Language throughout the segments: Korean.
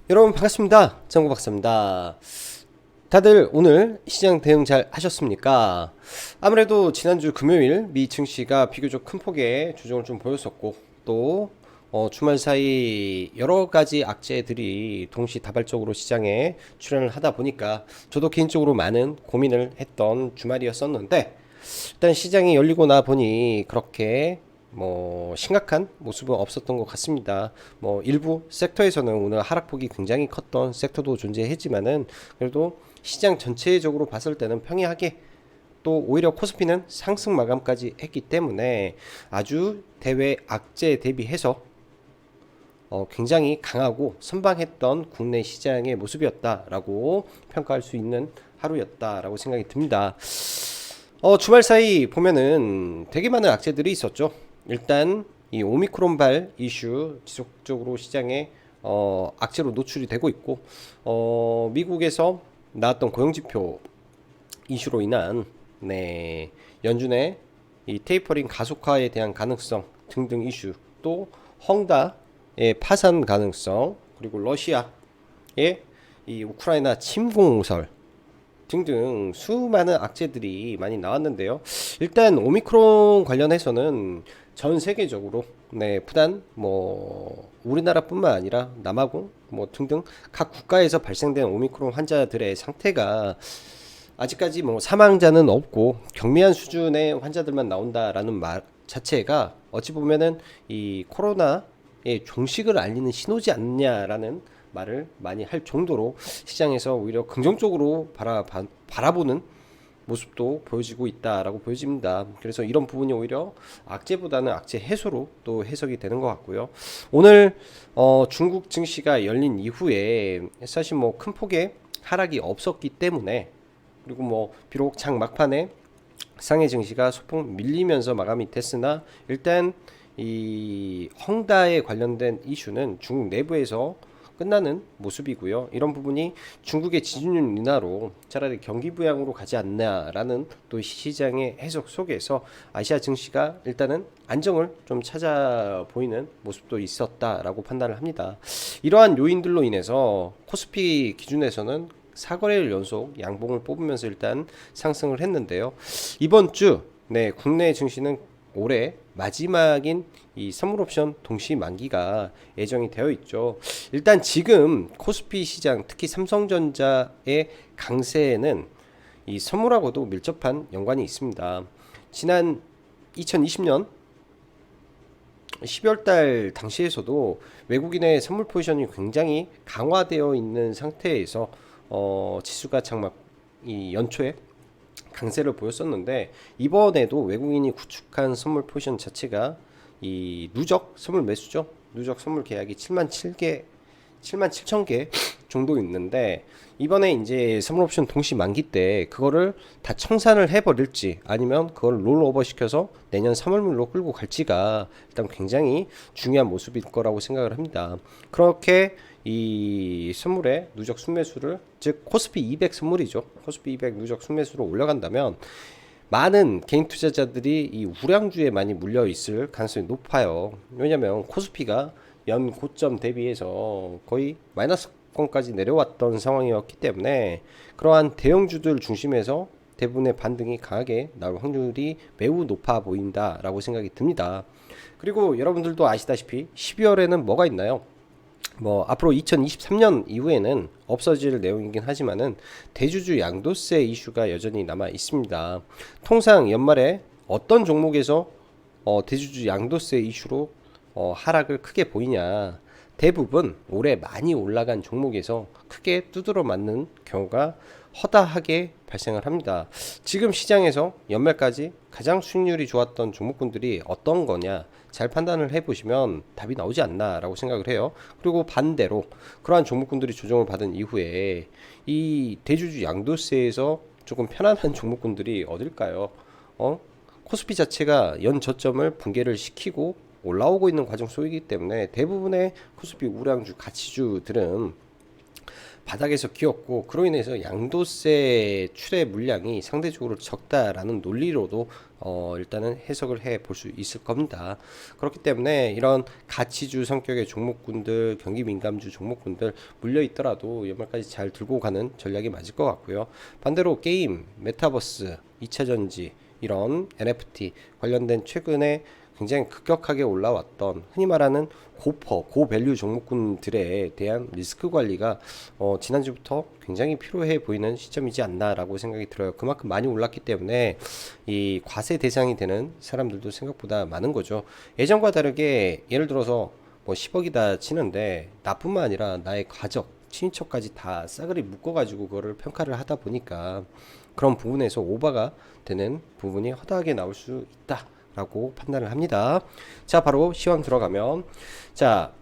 여러분 반갑습니다. 정구 박사입니다. 다들 오늘 시장 대응 잘 하셨습니까? 아무래도 지난주 금요일 미 증시가 비교적 큰 폭의 조정을 좀 보였었고 또 주말 사이 여러 가지 악재들이 동시다발적으로 시장에 출현을 하다 보니까 저도 개인적으로 많은 고민을 했던 주말이었었는데 일단 시장이 열리고 나 보니 그렇게 심각한 모습은 없었던 것 같습니다. 일부 섹터에서는 오늘 하락폭이 굉장히 컸던 섹터도 존재했지만은 그래도 시장 전체적으로 봤을 때는 평이하게 또 오히려 코스피는 상승 마감까지 했기 때문에 아주 대외 악재에 대비해서 굉장히 강하고 선방했던 국내 시장의 모습이었다라고 평가할 수 있는 하루였다라고 생각이 듭니다. 주말 사이 보면은 되게 많은 악재들이 있었죠. 일단 이 오미크론발 이슈 지속적으로 시장에 악재로 노출이 되고 있고 미국에서 나왔던 고용지표 이슈로 인한 연준의 이 테이퍼링 가속화에 대한 가능성 등등 이슈, 또 헝다의 파산 가능성, 그리고 러시아의 이 우크라이나 침공설 등등 수많은 악재들이 많이 나왔는데요. 일단 오미크론 관련해서는 전 세계적으로 부단 우리나라뿐만 아니라 남아공 등등 각 국가에서 발생된 오미크론 환자들의 상태가 아직까지 사망자는 없고 경미한 수준의 환자들만 나온다라는 말 자체가 어찌 보면은 이 코로나의 종식을 알리는 신호지 않냐라는 말을 많이 할 정도로 시장에서 오히려 긍정적으로 바라보는 모습도 보여지고 있다라고 보여집니다. 그래서 이런 부분이 오히려 악재보다는 악재 해소로 또 해석이 되는 것 같고요. 오늘 중국 증시가 열린 이후에 사실 큰 폭의 하락이 없었기 때문에, 그리고 비록 장 막판에 상해 증시가 소폭 밀리면서 마감이 됐으나 일단 이 헝다에 관련된 이슈는 중국 내부에서 끝나는 모습이고요. 이런 부분이 중국의 지준율 인하로 차라리 경기 부양으로 가지 않나라는 또 시장의 해석 속에서 아시아 증시가 일단은 안정을 좀 찾아 보이는 모습도 있었다라고 판단을 합니다. 이러한 요인들로 인해서 코스피 기준에서는 4거래일 연속 양봉을 뽑으면서 일단 상승을 했는데요. 이번 주 국내 증시는 올해 마지막인 이 선물 옵션 동시 만기가 예정이 되어 있죠. 일단 지금 코스피 시장, 특히 삼성전자의 강세에는 이 선물하고도 밀접한 연관이 있습니다. 지난 2020년 12월 달 당시에서도 외국인의 선물 포지션이 굉장히 강화되어 있는 상태에서 지수가 장막 이 연초에 강세를 보였었는데, 이번에도 외국인이 구축한 선물 포지션 자체가 이 누적 선물 매수죠. 누적 선물 계약이 7만 7천 개 정도 있는데, 이번에 이제 선물 옵션 동시 만기 때 그거를 다 청산을 해버릴지 아니면 그걸 롤오버 시켜서 내년 3월물로 끌고 갈지가 일단 굉장히 중요한 모습일 거라고 생각을 합니다. 그렇게 이 선물의 누적 순매수를, 즉 코스피 200 선물이죠. 코스피 200 누적 순매수로 올라간다면 많은 개인 투자자들이 이 우량주에 많이 물려 있을 가능성이 높아요. 왜냐면 코스피가 연 고점 대비해서 거의 마이너스권까지 내려왔던 상황이었기 때문에 그러한 대형주들 중심에서 대부분의 반등이 강하게 나올 확률이 매우 높아 보인다라고 생각이 듭니다. 그리고 여러분들도 아시다시피 12월에는 뭐가 있나요? 앞으로 2023년 이후에는 없어질 내용이긴 하지만은 대주주 양도세 이슈가 여전히 남아 있습니다. 통상 연말에 어떤 종목에서 대주주 양도세 이슈로 하락을 크게 보이냐? 대부분 올해 많이 올라간 종목에서 크게 두드러 맞는 경우가 허다하게 발생을 합니다. 지금 시장에서 연말까지 가장 수익률이 좋았던 종목군들이 어떤 거냐 잘 판단을 해보시면 답이 나오지 않나 라고 생각을 해요. 그리고 반대로 그러한 종목군들이 조정을 받은 이후에 이 대주주 양도세에서 조금 편안한 종목군들이 어딜까요? 코스피 자체가 연 저점을 붕괴를 시키고 올라오고 있는 과정 속이기 때문에 대부분의 코스피 우량주 가치주들은 바닥에서 끼었고, 그로 인해서 양도세 출해 물량이 상대적으로 적다라는 논리로도 일단은 해석을 해 볼 수 있을 겁니다. 그렇기 때문에 이런 가치주 성격의 종목군들, 경기 민감주 종목군들 물려 있더라도 연말까지 잘 들고 가는 전략이 맞을 것 같고요. 반대로 게임, 메타버스, 2차 전지 이런 NFT 관련된 최근에 굉장히 급격하게 올라왔던 흔히 말하는 고밸류 종목군들에 대한 리스크 관리가 지난주부터 굉장히 필요해 보이는 시점이지 않나라고 생각이 들어요. 그만큼 많이 올랐기 때문에 이 과세 대상이 되는 사람들도 생각보다 많은 거죠. 예전과 다르게 예를 들어서 뭐 10억이다 치는데 나뿐만 아니라 나의 가족, 친인척까지 다 싸그리 묶어가지고 그거를 평가를 하다 보니까 그런 부분에서 오버가 되는 부분이 허다하게 나올 수 있다 라고 판단을 합니다. 자, 바로 시황 들어가면, 자,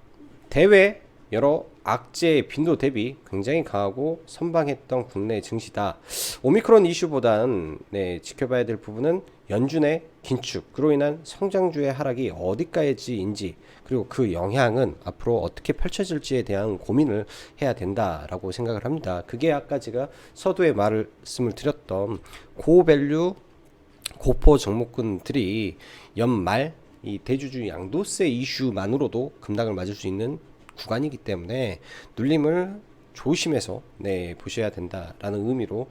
대외 여러 악재의 빈도 대비 굉장히 강하고 선방했던 국내 증시다. 오미크론 이슈보단 지켜봐야 될 부분은 연준의 긴축, 그로 인한 성장주의 하락이 어디까지인지, 그리고 그 영향은 앞으로 어떻게 펼쳐질지에 대한 고민을 해야 된다라고 생각을 합니다. 그게 아까 제가 서두에 말씀을 드렸던 고밸류 고포 종목군들이 연말 이 대주주 양도세 이슈만으로도 급락을 맞을 수 있는 구간이기 때문에 눌림을 조심해서 보셔야 된다라는 의미로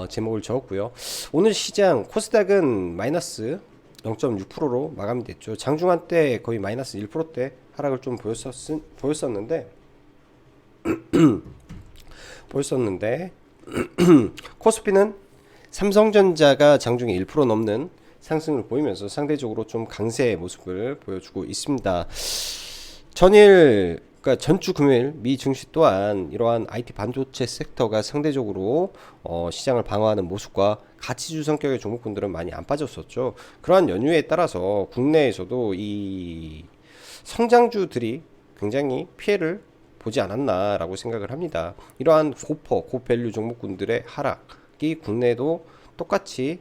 제목을 적었고요. 오늘 시장 코스닥은 마이너스 0.6%로 마감이 됐죠. 장중한 때 거의 마이너스 1%대 하락을 좀 보였었는데 코스피는 삼성전자가 장중에 1% 넘는 상승을 보이면서 상대적으로 좀 강세의 모습을 보여주고 있습니다. 전일, 그러니까 전주 금요일 미 증시 또한 이러한 IT 반도체 섹터가 상대적으로 시장을 방어하는 모습과 가치주 성격의 종목군들은 많이 안 빠졌었죠. 그러한 연유에 따라서 국내에서도 이 성장주들이 굉장히 피해를 보지 않았나라고 생각을 합니다. 이러한 고밸류 종목군들의 하락이 국내에도 똑같이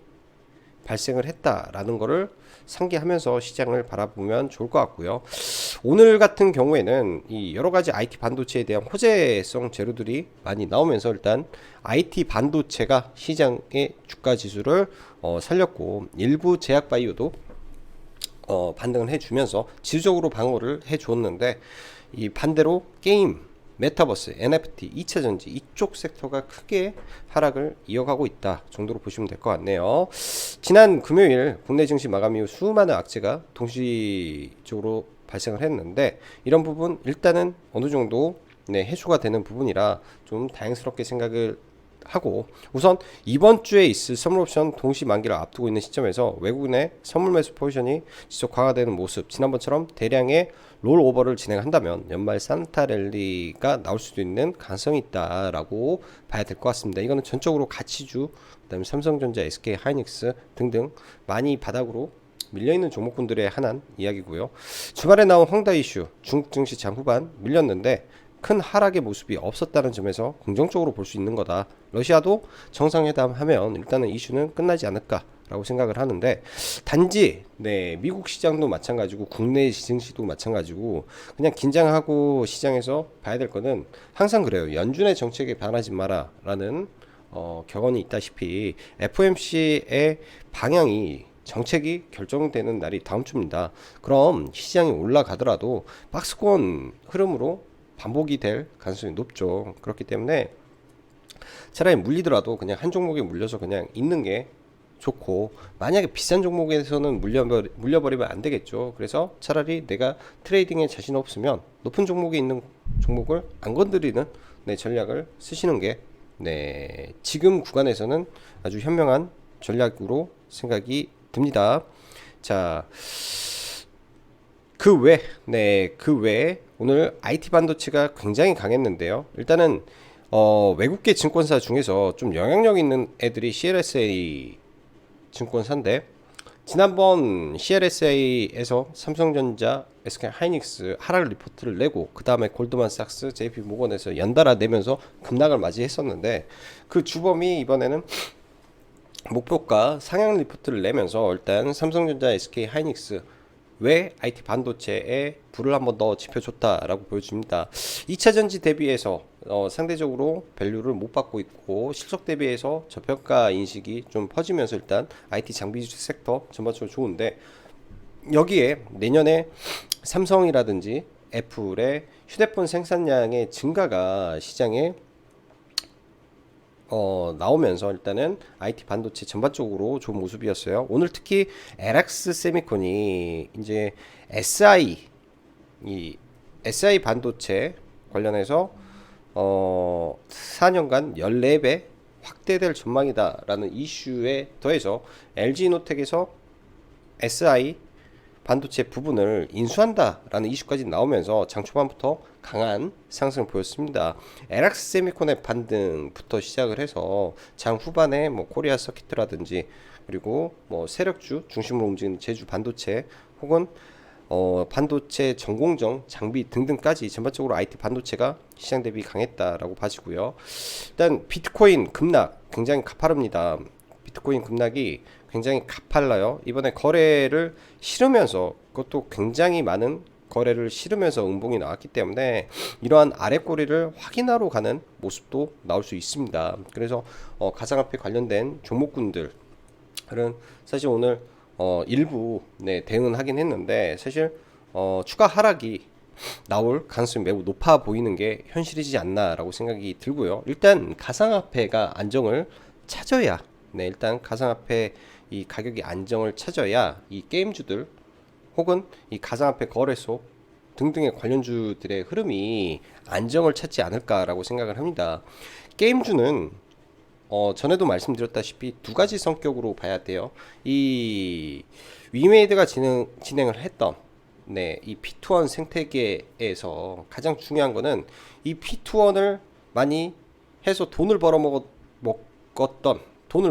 발생을 했다라는 것을 상기하면서 시장을 바라보면 좋을 것 같고요. 오늘 같은 경우에는 이 여러 가지 IT 반도체에 대한 호재성 재료들이 많이 나오면서 일단 IT 반도체가 시장의 주가 지수를 살렸고, 일부 제약 바이오도 반등을 해주면서 지수적으로 방어를 해주었는데, 이 반대로 게임, 메타버스, NFT, 2차 전지 이쪽 섹터가 크게 하락을 이어가고 있다 정도로 보시면 될 것 같네요. 지난 금요일 국내 증시 마감 이후 수많은 악재가 동시적으로 발생을 했는데, 이런 부분 일단은 어느 정도 해소가 되는 부분이라 좀 다행스럽게 생각을 하고, 우선 이번 주에 있을 선물옵션 동시 만기를 앞두고 있는 시점에서 외국인의 선물 매수 포지션이 지속 강화되는 모습, 지난번처럼 대량의 롤오버를 진행한다면 연말 산타 랠리가 나올 수도 있는 가능성이 있다라고 봐야 될 것 같습니다. 이거는 전적으로 가치주, 그다음에 삼성전자, SK 하이닉스 등등 많이 바닥으로 밀려있는 종목군들의 하나는 이야기고요. 주말에 나온 황다 이슈, 중국 증시 장 후반 밀렸는데 큰 하락의 모습이 없었다는 점에서 긍정적으로 볼 수 있는 거다. 러시아도 정상회담 하면 일단은 이슈는 끝나지 않을까라고 생각을 하는데, 단지 미국 시장도 마찬가지고 국내 증시도 마찬가지고 그냥 긴장하고 시장에서 봐야 될 거는 항상 그래요. 연준의 정책에 반하지 마라 라는 격언이 있다시피 FOMC의 방향이 정책이 결정되는 날이 다음 주입니다. 그럼 시장이 올라가더라도 박스권 흐름으로 반복이 될 가능성이 높죠. 그렇기 때문에 차라리 물리더라도 그냥 한 종목에 물려서 그냥 있는 게 좋고, 만약에 비싼 종목에서는 물려버리면 안 되겠죠. 그래서 차라리 내가 트레이딩에 자신 없으면 높은 종목에 있는 종목을 안 건드리는 전략을 쓰시는 게 지금 구간에서는 아주 현명한 전략으로 생각이 듭니다. 자, 그 외에 오늘 IT 반도체가 굉장히 강했는데요. 일단은 외국계 증권사 중에서 좀 영향력 있는 애들이 CLSA 증권사인데, 지난번 CLSA에서 삼성전자, SK 하이닉스 하락 리포트를 내고 그 다음에 골드만삭스, JP 모건에서 연달아 내면서 급락을 맞이했었는데, 그 주범이 이번에는 목표가 상향 리포트를 내면서 일단 삼성전자, SK 하이닉스 왜 IT 반도체에 불을 한번 더 지펴줬다라고 보여줍니다. 2차 전지 대비해서 상대적으로 밸류를 못 받고 있고 실적 대비해서 저평가 인식이 좀 퍼지면서 일단 IT 장비 섹터 전반적으로 좋은데, 여기에 내년에 삼성이라든지 애플의 휴대폰 생산량의 증가가 시장에 나오면서 일단은 IT 반도체 전반적으로 좋은 모습이었어요. 오늘 특히 LX 세미콘이 이제 SI 반도체 관련해서 4년간 14배 확대될 전망이다라는 이슈에 더해서 LG노텍에서 SI 반도체 부분을 인수한다라는 이슈까지 나오면서 장 초반부터 강한 상승을 보였습니다. LX 세미콘의 반등부터 시작을 해서 장 후반에 뭐 코리아 서킷이라든지 그리고 뭐 세력주 중심으로 움직이는 제주 반도체 혹은 반도체 전공정 장비 등등까지 전반적으로 IT 반도체가 시장 대비 강했다라고 봐지고요. 일단 비트코인 급락 굉장히 가파릅니다. 비트코인 급락이 굉장히 가팔라요. 이번에 거래를 실으면서, 그것도 굉장히 많은 거래를 실으면서 음봉이 나왔기 때문에 이러한 아래 꼬리를 확인하러 가는 모습도 나올 수 있습니다. 그래서 가상화폐 관련된 종목군들은 사실 오늘 일부 대응은 하긴 했는데, 사실 추가 하락이 나올 가능성이 매우 높아 보이는 게 현실이지 않나라고 생각이 들고요. 일단 가상화폐가 안정을 찾아야, 일단 가상화폐 이 가격이 안정을 찾아야 이 게임주들 혹은 이 가상화폐 거래소 등등의 관련주들의 흐름이 안정을 찾지 않을까라고 생각을 합니다. 게임주는 전에도 말씀드렸다시피 두 가지 성격으로 봐야 돼요. 이 위메이드가 진행을 했던 이 P2원 생태계에서 가장 중요한 거는 이 P2원을 많이 해서 돈을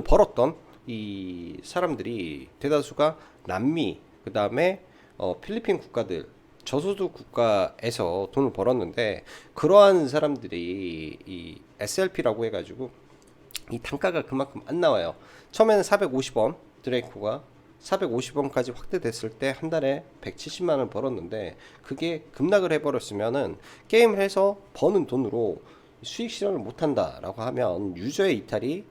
벌었던 이 사람들이 대다수가 남미, 그 다음에 필리핀 국가들, 저소득 국가에서 돈을 벌었는데, 그러한 사람들이 이 SLP라고 해가지고 이 단가가 그만큼 안 나와요. 처음에는 450원 드레이코가 450원까지 확대됐을 때 한 달에 170만원 벌었는데, 그게 급락을 해버렸으면은 게임을 해서 버는 돈으로 수익 실현을 못한다라고 하면 유저의 이탈이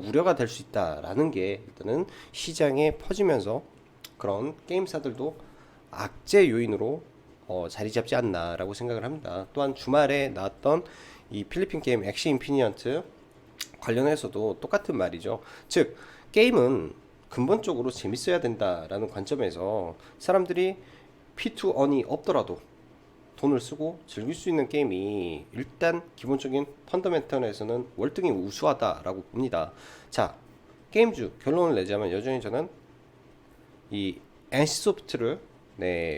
우려가 될 수 있다라는 게 일단은 시장에 퍼지면서 그런 게임사들도 악재 요인으로 자리 잡지 않나라고 생각을 합니다. 또한 주말에 나왔던 이 필리핀 게임 엑시 인피니언트 관련해서도 똑같은 말이죠. 즉 게임은 근본적으로 재밌어야 된다라는 관점에서 사람들이 P2언이 없더라도 돈을 쓰고 즐길 수 있는 게임이 일단 기본적인 펀더멘털에서는 월등히 우수하다라고 봅니다. 자, 게임주 결론을 내자면 여전히 저는 이 NC소프트를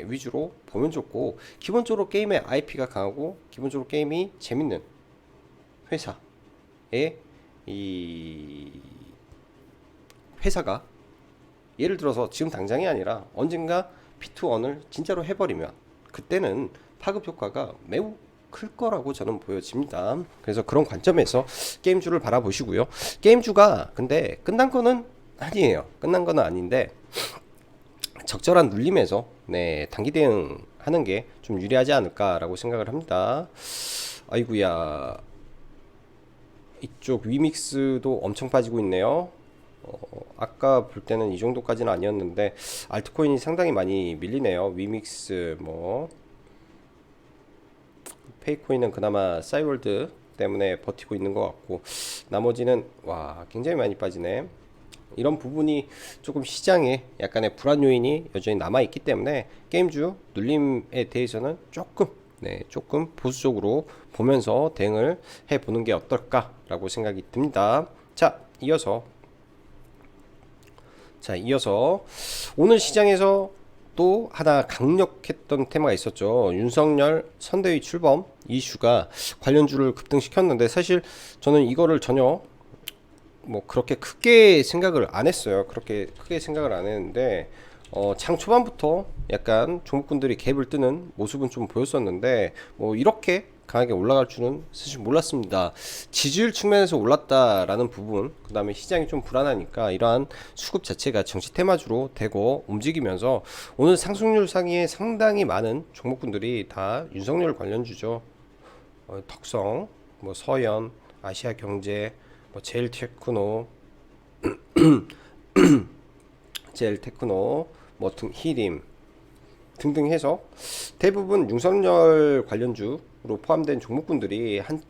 위주로 보면 좋고, 기본적으로 게임의 IP가 강하고 기본적으로 게임이 재밌는 회사의 이 회사가 예를 들어서 지금 당장이 아니라 언젠가 P2N을 진짜로 해버리면 그때는 파급 효과가 매우 클 거라고 저는 보여집니다. 그래서 그런 관점에서 게임주를 바라보시고요. 게임주가 근데 끝난 거는 아니에요. 끝난 거는 아닌데 적절한 눌림에서 단기 대응하는 게 좀 유리하지 않을까라고 생각을 합니다. 아이구야, 이쪽 위믹스도 엄청 빠지고 있네요. 아까 볼 때는 이 정도까지는 아니었는데 알트코인이 상당히 많이 밀리네요. 위믹스, 뭐 페이코인은 그나마 싸이월드 때문에 버티고 있는 것 같고, 나머지는 와 굉장히 많이 빠지네. 이런 부분이 조금 시장에 약간의 불안 요인이 여전히 남아 있기 때문에 게임주 눌림에 대해서는 조금 보수적으로 보면서 대응을 해보는 게 어떨까라고 생각이 듭니다. 자, 이어서 오늘 시장에서 또 하나 강력했던 테마가 있었죠. 윤석열 선대위 출범 이슈가 관련주를 급등시켰는데, 사실 저는 이거를 전혀 뭐 그렇게 크게 생각을 안 했어요. 그렇게 크게 생각을 안 했는데 장 초반부터 약간 종목군들이 갭을 뜨는 모습은 좀 보였었는데 뭐 이렇게 강하게 올라갈 줄은 사실 몰랐습니다. 지지율 측면에서 올랐다라는 부분, 그 다음에 시장이 좀 불안하니까 이러한 수급 자체가 정치 테마주로 되고 움직이면서 오늘 상승률 상위에 상당히 많은 종목군들이 다 윤석열 관련주죠. 덕성, 뭐 서현, 아시아경제, 뭐 제일테크노, 제일테크노, 뭐 등, 히림 등등 해서 대부분 윤석열 관련주로 포함된 종목군들이 한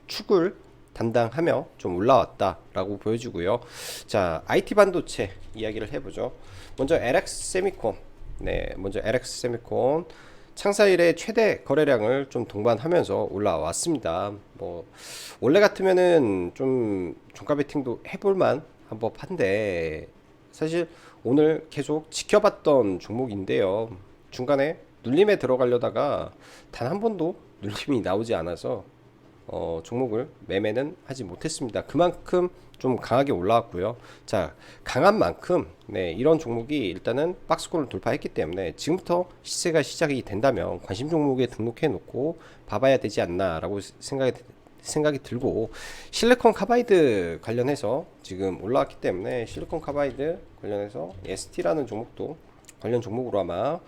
축을 담당하며 좀 올라왔다라고 보여지고요. 자, IT 반도체 이야기를 해보죠. 먼저 LX 세미콘, 먼저 LX 세미콘 창사 일의 최대 거래량을 좀 동반하면서 올라왔습니다. 뭐 원래 같으면은 좀 종가 베팅도 해볼만 한 법한데 사실 오늘 계속 지켜봤던 종목인데요. 중간에 눌림에 들어가려다가 단 한 번도 눌림이 나오지 않아서 종목을 매매는 하지 못했습니다. 그만큼 좀 강하게 올라왔고요. 자, 강한 만큼 이런 종목이 일단은 박스권을 돌파했기 때문에 지금부터 시세가 시작이 된다면 관심 종목에 등록해 놓고 봐봐야 되지 않나라고 생각이 들고, 실리콘 카바이드 관련해서 지금 올라왔기 때문에 실리콘 카바이드 관련해서 ST라는 종목도 관련 종목으로 아마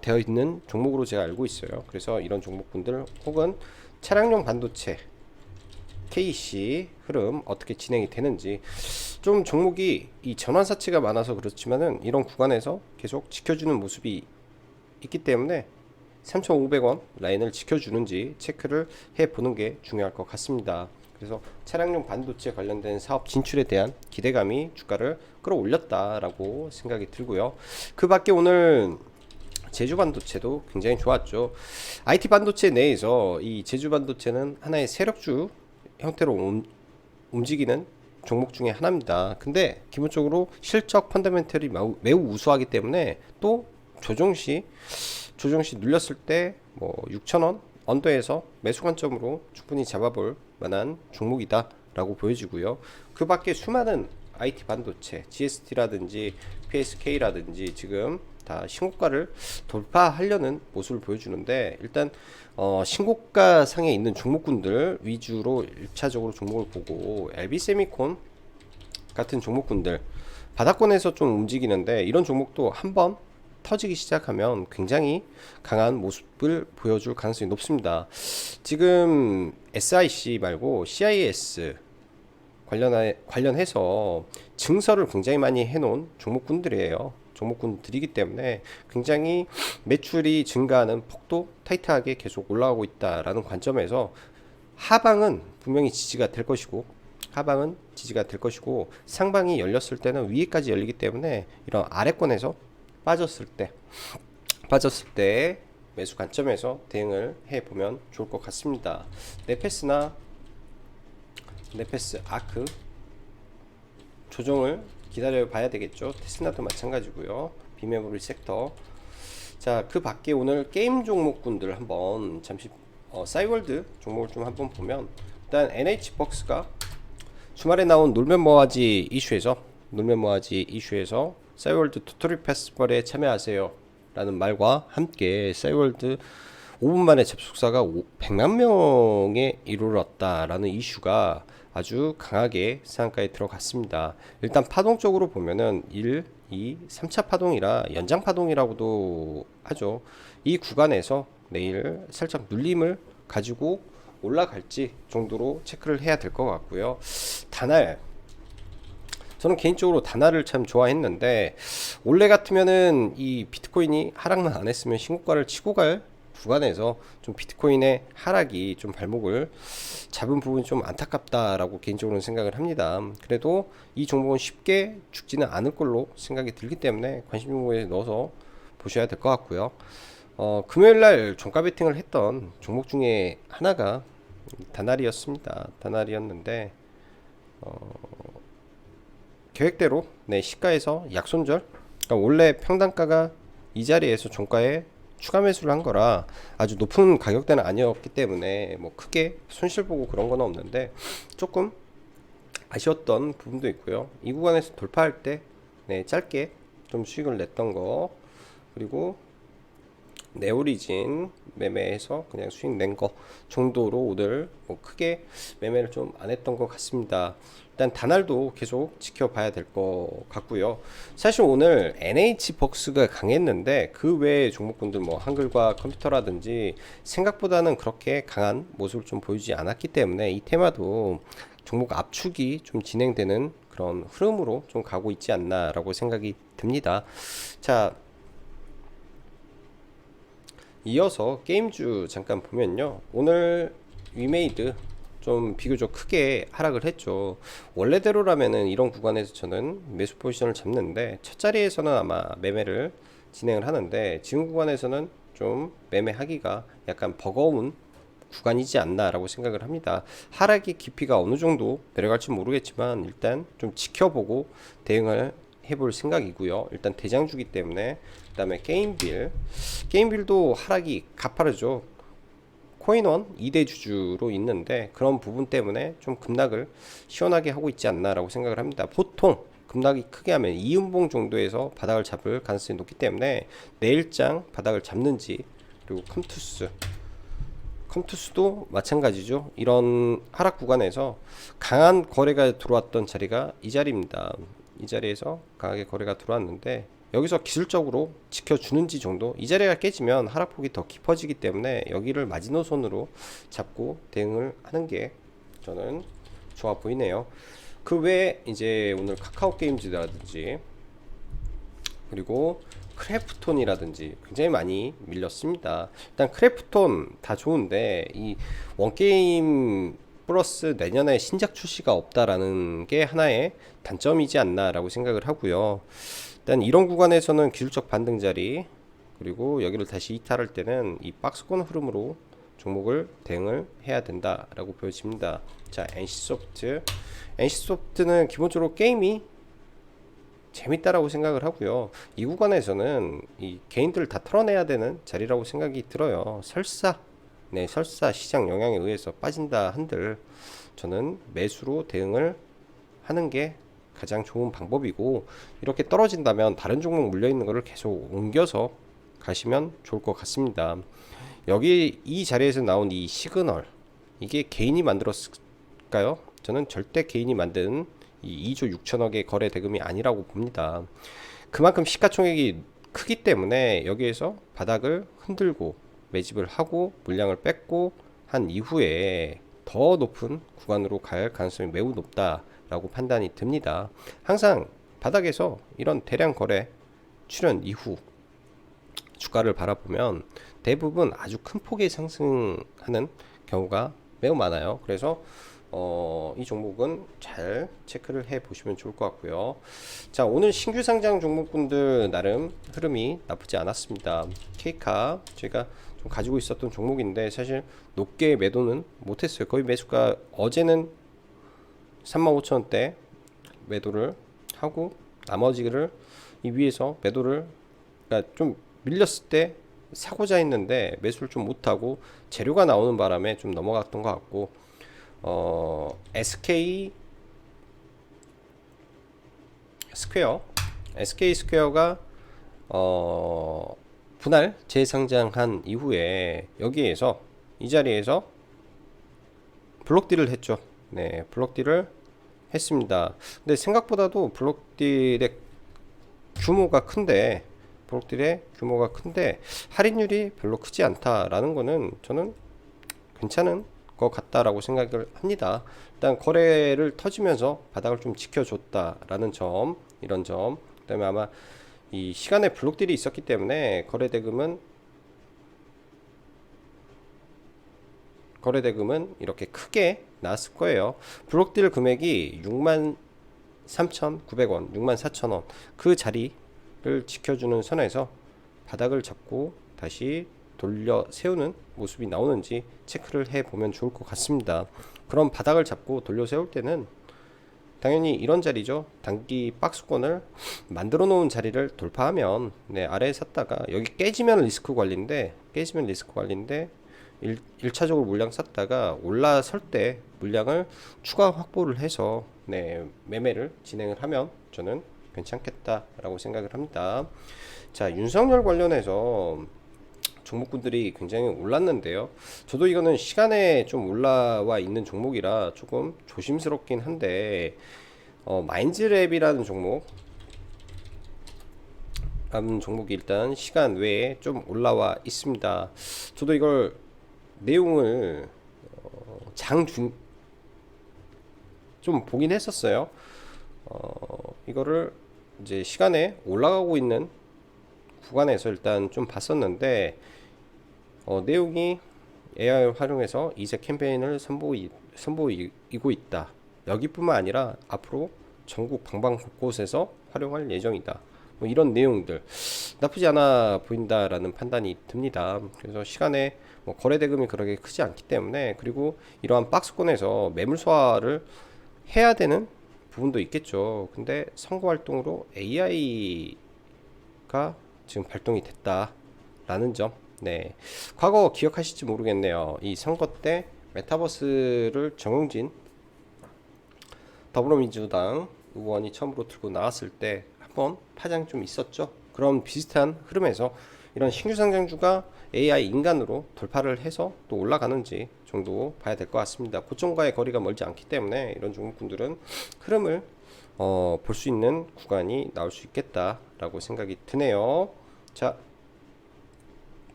되어 있는 종목으로 제가 알고 있어요. 그래서 이런 종목분들 혹은 차량용 반도체 KC 흐름 어떻게 진행이 되는지, 좀 종목이 이 전환사치가 많아서 그렇지만은 이런 구간에서 계속 지켜주는 모습이 있기 때문에 3,500원 라인을 지켜주는지 체크를 해보는 게 중요할 것 같습니다. 그래서 차량용 반도체 관련된 사업 진출에 대한 기대감이 주가를 끌어올렸다라고 생각이 들고요. 그 밖에 오늘 제주 반도체도 굉장히 좋았죠. IT 반도체 내에서 이 제주 반도체는 하나의 세력주 형태로 움직이는 종목 중에 하나입니다. 근데 기본적으로 실적 펀더멘털이 매우 우수하기 때문에 또 조정시 눌렸을 때 뭐 6,000원 언더에서 매수 관점으로 충분히 잡아볼 만한 종목이다라고 보여지고요. 그 밖에 수많은 IT 반도체, GST라든지 PSK라든지 지금 다 신고가를 돌파하려는 모습을 보여주는데, 일단 신고가 상에 있는 종목군들 위주로 1차적으로 종목을 보고, LB세미콘 같은 종목군들 바닥권에서 좀 움직이는데, 이런 종목도 한번 터지기 시작하면 굉장히 강한 모습을 보여줄 가능성이 높습니다. 지금 SIC 말고 CIS 관련해서 증설을 굉장히 많이 해놓은 종목군들이기 때문에 굉장히 매출이 증가하는 폭도 타이트하게 계속 올라가고 있다라는 관점에서 하방은 분명히 지지가 될 것이고, 상방이 열렸을 때는 위에까지 열리기 때문에 이런 아래권에서 빠졌을 때 매수 관점에서 대응을 해보면 좋을 것 같습니다. 네페스 아크 조정을 기다려 봐야 되겠죠. 테스나도 마찬가지고요. 비메모리 섹터. 자, 그 밖에 오늘 게임 종목군들 한번 잠시 싸이월드 종목을 좀 한번 보면, 일단 NH벅스가 주말에 나온 놀면 뭐하지 이슈에서 싸이월드 토토리 페스티벌에 참여하세요 라는 말과 함께 싸이월드 5분 만에 접속자가 100만 명에 이르렀다라는 이슈가 아주 강하게 상한가에 들어갔습니다. 일단 파동적으로 보면은 1, 2, 3차 파동이라 연장 파동이라고도 하죠. 이 구간에서 내일 살짝 눌림을 가지고 올라갈지 정도로 체크를 해야 될 것 같고요. 저는 개인적으로 다날을 참 좋아했는데, 원래 같으면은 이 비트코인이 하락만 안 했으면 신고가를 치고 갈 구간에서 좀 비트코인의 하락이 좀 발목을 잡은 부분이 좀 안타깝다라고 개인적으로는 생각을 합니다. 그래도 이 종목은 쉽게 죽지는 않을 걸로 생각이 들기 때문에 관심 종목에 넣어서 보셔야 될 것 같고요. 금요일날 종가 베팅을 했던 종목 중에 하나가 다날이었는데 계획대로 시가에서 약손절, 그러니까 원래 평단가가 이 자리에서 종가에 추가 매수를 한 거라 아주 높은 가격대는 아니었기 때문에 뭐 크게 손실 보고 그런 건 없는데 조금 아쉬웠던 부분도 있고요. 이 구간에서 돌파할 때 짧게 좀 수익을 냈던 거, 그리고 네오리진 매매해서 그냥 수익 낸 거 정도로 오늘 뭐 크게 매매를 좀 안 했던 것 같습니다. 일단 다날도 계속 지켜봐야 될 것 같고요. 사실 오늘 NH벅스가 강했는데 그 외의 종목군들 뭐 한글과 컴퓨터라든지 생각보다는 그렇게 강한 모습을 좀 보이지 않았기 때문에 이 테마도 종목 압축이 좀 진행되는 그런 흐름으로 좀 가고 있지 않나라고 생각이 듭니다. 자, 이어서 게임주 잠깐 보면요, 오늘 위메이드 좀 비교적 크게 하락을 했죠. 원래대로라면은 이런 구간에서 저는 매수 포지션을 잡는데 첫 자리에서는 아마 매매를 진행을 하는데 지금 구간에서는 좀 매매하기가 약간 버거운 구간이지 않나라고 생각을 합니다. 하락의 깊이가 어느 정도 내려갈지 모르겠지만 일단 좀 지켜보고 대응을 해볼 생각이고요. 일단 대장주기 때문에. 그 다음에 게임빌도 하락이 가파르죠. 코인원 2대 주주로 있는데 그런 부분 때문에 좀 급락을 시원하게 하고 있지 않나라고 생각을 합니다. 보통 급락이 크게 하면 이음봉 정도에서 바닥을 잡을 가능성이 높기 때문에 내일장 바닥을 잡는지, 그리고 컴투스도 마찬가지죠. 이런 하락 구간에서 강한 거래가 들어왔던 자리가 이 자리입니다. 이 자리에서 강하게 거래가 들어왔는데 여기서 기술적으로 지켜주는지 정도, 이 자리가 깨지면 하락폭이 더 깊어지기 때문에 여기를 마지노선으로 잡고 대응을 하는 게 저는 좋아 보이네요. 그 외에 이제 오늘 카카오 게임즈라든지 그리고 크래프톤이라든지 굉장히 많이 밀렸습니다. 일단 크래프톤 다 좋은데 이 원게임 플러스 내년에 신작 출시가 없다라는 게 하나의 단점이지 않나라고 생각을 하고요. 일단 이런 구간에서는 기술적 반등 자리, 그리고 여기를 다시 이탈할 때는 이 박스권 흐름으로 종목을 대응을 해야 된다라고 보여집니다. 자, NC소프트는 기본적으로 게임이 재밌다라고 생각을 하고요. 이 구간에서는 이 개인들을 다 털어내야 되는 자리라고 생각이 들어요. 설사 시장 영향에 의해서 빠진다 한들 저는 매수로 대응을 하는 게 가장 좋은 방법이고, 이렇게 떨어진다면 다른 종목 물려있는 거를 계속 옮겨서 가시면 좋을 것 같습니다. 여기 이 자리에서 나온 이 시그널, 이게 개인이 만들었을까요? 저는 절대 개인이 만든 이 2조 6천억의 거래 대금이 아니라고 봅니다. 그만큼 시가총액이 크기 때문에 여기에서 바닥을 흔들고 매집을 하고 물량을 뺏고 한 이후에 더 높은 구간으로 갈 가능성이 매우 높다라고 판단이 듭니다. 항상 바닥에서 이런 대량 거래 출현 이후 주가를 바라보면 대부분 아주 큰 폭의 상승하는 경우가 매우 많아요. 그래서 이 종목은 잘 체크를 해 보시면 좋을 것 같고요. 자, 오늘 신규 상장 종목분들 나름 흐름이 나쁘지 않았습니다. K카 제가 좀 가지고 있었던 종목인데 사실 높게 매도는 못했어요. 거의 매수가 어제는 35,000원대 매도를 하고 나머지를 이 위에서 매도를, 그러니까 좀 밀렸을 때 사고자 했는데 매수를 좀 못하고 재료가 나오는 바람에 좀 넘어갔던 것 같고, SK 스퀘어가 분할 재상장한 이후에 여기에서 이 자리에서 블록딜을 했죠. 네, 블록딜을 했습니다. 근데 생각보다도 블록딜의 규모가 큰데 할인율이 별로 크지 않다라는 거는 저는 괜찮은 것 같다라고 생각을 합니다. 일단 거래를 터지면서 바닥을 좀 지켜줬다라는 점, 이런 점, 그다음에 아마 이 시간에 블록딜이 있었기 때문에 거래대금은 이렇게 크게 나왔을 거예요. 블록딜 금액이 63,900원, 64,000원 그 자리를 지켜주는 선에서 바닥을 잡고 다시 돌려 세우는 모습이 나오는지 체크를 해 보면 좋을 것 같습니다. 그럼 바닥을 잡고 돌려 세울 때는 당연히 이런 자리죠. 단기 박스권을 만들어 놓은 자리를 돌파하면 아래에 샀다가 여기 깨지면 리스크 관리인데 1차적으로 물량 샀다가 올라설 때 물량을 추가 확보를 해서 매매를 진행을 하면 저는 괜찮겠다라고 생각을 합니다. 자, 윤석열 관련해서 종목군들이 굉장히 올랐는데요. 저도 이거는 시간에 좀 올라와 있는 종목이라 조금 조심스럽긴 한데, 마인즈랩이라는 종목이 일단 시간 외에 좀 올라와 있습니다. 저도 이걸 내용을 장중 좀 보긴 했었어요. 이거를 이제 시간에 올라가고 있는 구간에서 일단 좀 봤었는데, 내용이 AI 활용해서 이색 캠페인을 선보이고 있다. 여기뿐만 아니라 앞으로 전국 방방 곳곳에서 활용할 예정이다. 뭐 이런 내용들 나쁘지 않아 보인다라는 판단이 듭니다. 그래서 시간에 뭐 거래 대금이 그렇게 크지 않기 때문에, 그리고 이러한 박스권에서 매물 소화를 해야 되는 부분도 있겠죠. 근데 선거 활동으로 AI가 지금 발동이 됐다라는 점. 네, 과거 기억하실지 모르겠네요. 이 선거 때 메타버스를 정용진 더불어민주당 의원이 처음으로 들고 나왔을 때 한번 파장 좀 있었죠. 그런 비슷한 흐름에서 이런 신규 상장주가 AI 인간으로 돌파를 해서 또 올라가는지 정도 봐야 될 것 같습니다. 고점과의 거리가 멀지 않기 때문에 이런 종목군들은 흐름을 볼 수 있는 구간이 나올 수 있겠다라고 생각이 드네요. 자,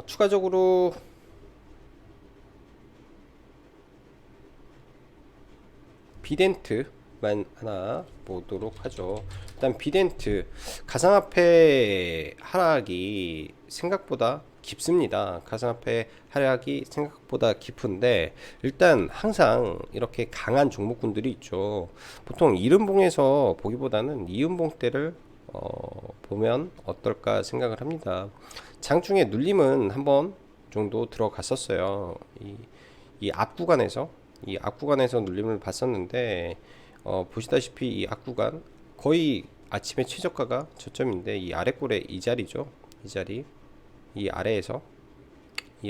추가적으로 비덴트만 하나 보도록 하죠. 일단 비덴트 가상화폐 하락이 생각보다 깊습니다. 가상화폐 하락이 생각보다 깊은데, 일단 항상 이렇게 강한 종목군들이 있죠. 보통 이른봉에서 보기보다는 이은봉 때를 보면 어떨까 생각을 합니다. 장중에 눌림은 한번 정도 들어갔었어요. 이 앞구간에서 눌림을 봤었는데, 보시다시피 이 앞구간 거의 아침에 최저가가 저점인데, 이 아래꼴에 이 자리죠. 이 자리, 이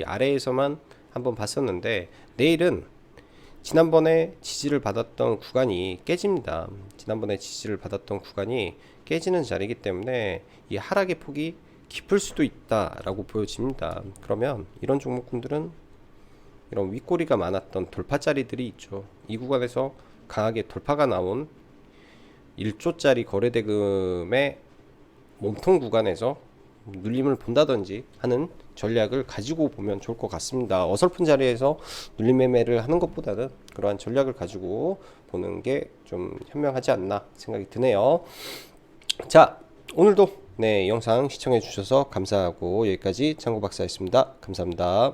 아래에서만 한번 봤었는데, 내일은 지난번에 지지를 받았던 구간이 깨집니다. 지난번에 지지를 받았던 구간이 깨지는 자리이기 때문에 이 하락의 폭이 깊을 수도 있다라고 보여집니다. 그러면 이런 종목군들은 이런 윗꼬리가 많았던 돌파 자리들이 있죠. 이 구간에서 강하게 돌파가 나온 1조짜리 거래대금의 몸통 구간에서 눌림을 본다든지 하는 전략을 가지고 보면 좋을 것 같습니다. 어설픈 자리에서 눌림 매매를 하는 것보다는 그러한 전략을 가지고 보는 게 좀 현명하지 않나 생각이 드네요. 자, 오늘도 네, 영상 시청해 주셔서 감사하고, 여기까지 장구박사였습니다. 감사합니다.